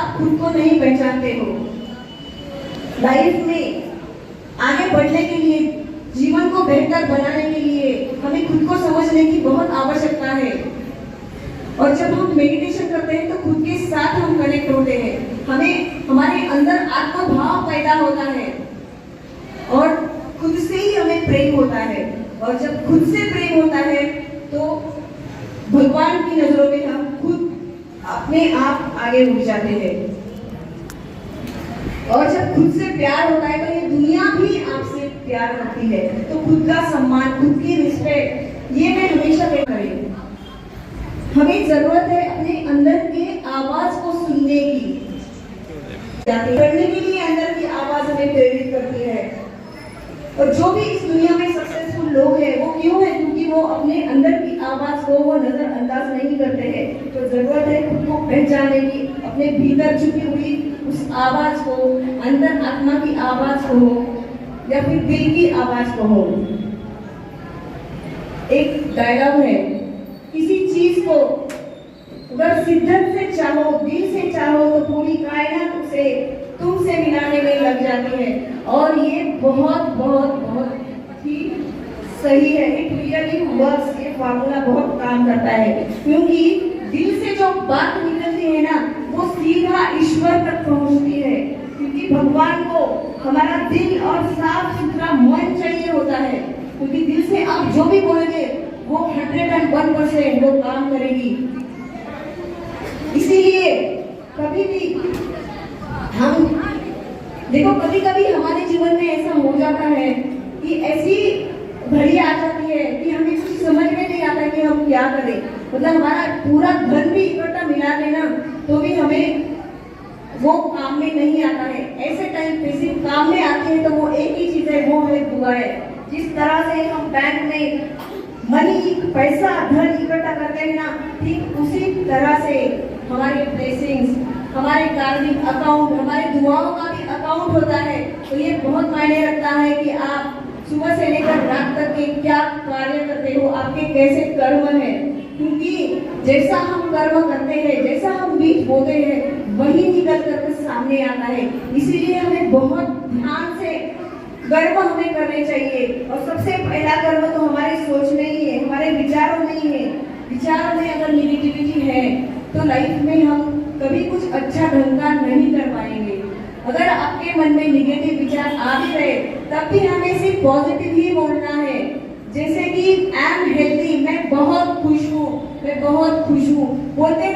आप खुद को नहीं पहचानते हो। लाइफ में आगे बढ़ने के लिए, जीवन को बेहतर बनाने के लिए हमें खुद को समझने की बहुत आवश्यकता है। और जब हम मेडिटेशन करते हैं तो खुद के साथ हम कनेक्ट होते हैं, हमें हमारे अंदर आत्मभाव पैदा होता है और खुद से ही हमें प्रेम होता है। और जब खुद से प्रेम होता है तो भगवान की नजरों में हम खुद अपने आप आगे उठ जाते हैं। और जब खुद से प्यार होता है तो ये दुनिया भी आपसे प्यार करती है। तो खुद का सम्मान, खुद की रिस्पेक्ट, ये मैं हमेशा करें। हमें जरूरत है अपने अंदर के आवाज को सुनने की, करने के लिए अंदर की आवाज हमें प्रेरित करती है। और जो भी इस दुनिया में सक्सेसफुल लोग हैं वो क्यों है? क्योंकि वो अपने अंदर की आवाज को वो नजरअंदाज नहीं करते हैं। तो जरूरत है खुद को पहचानने की, अपने भीतर छुपी हुई उस आवाज को, अंदर आत्मा की आवाज को हो या फिर दिल की आवाज को हो। एक डायलॉग है, किसी चीज को अगर शिद्दत से चाहो, दिल से चाहो तो पूरी कायनात उसे तुमसे मिलाने में लग जाती है। और ये बहुत बहुत बहुत ही सही है। It really works. ये फार्मूला बहुत काम करता है, क्योंकि दिल से जो बात निकलती है ना वो सीधा ईश्वर तक पहुंचती है। क्योंकि भगवान को हमारा दिल और साफ सुथरा मन चाहिए होता है। क्योंकि दिल से आप जो भी बोलेंगे वो 101% वो काम करेगी। इसीलिए कभी भी हम देखो, कभी कभी हमारे जीवन में ऐसा हो जाता है कि ऐसी घड़ी आ जाती है कि हमें कुछ समझ में नहीं आता कि हम क्या करें। मतलब हमारा पूरा धन भी इकट्ठा मिला लेना तो भी हमें वो काम में नहीं आता है। ऐसे टाइम पे सिर्फ काम में आती है तो वो एक ही चीज है, वो है दुआएं। जिस तरह से हम बैंक में मनी, पैसा, धन इकट्ठा करते हैं ना, ठीक उसी तरह से हमारे ब्लेसिंग्स, हमारे कार्मिक अकाउंट, हमारे दुआओं का भी अकाउंट होता है। तो ये बहुत मायने रखता है कि आप सुबह से लेकर रात तक के क्या कार्य करते हो, आपके कैसे कर्म है। क्योंकि जैसा हम कर्म करते हैं, जैसा हम बीज बोते हैं, वही निकल कर सामने आता है। इसीलिए हमें बहुत ध्यान से कर्म हमें करने चाहिए। और सबसे पहला कर्म तो हमारी सोच में ही है, हमारे विचारों में ही है। विचारों में अगर निगेटिविटी है तो लाइफ में हम कभी कुछ अच्छा ढंग का नहीं कर पाएंगे। अगर आपके मन में निगेटिव विचार आ भी रहे तब भी हमें सिर्फ पॉजिटिव ही बोलना है। जैसे कि आई एम हेल्दी, मैं बहुत खुश हूँ, मैं बहुत खुश हूँ बोलते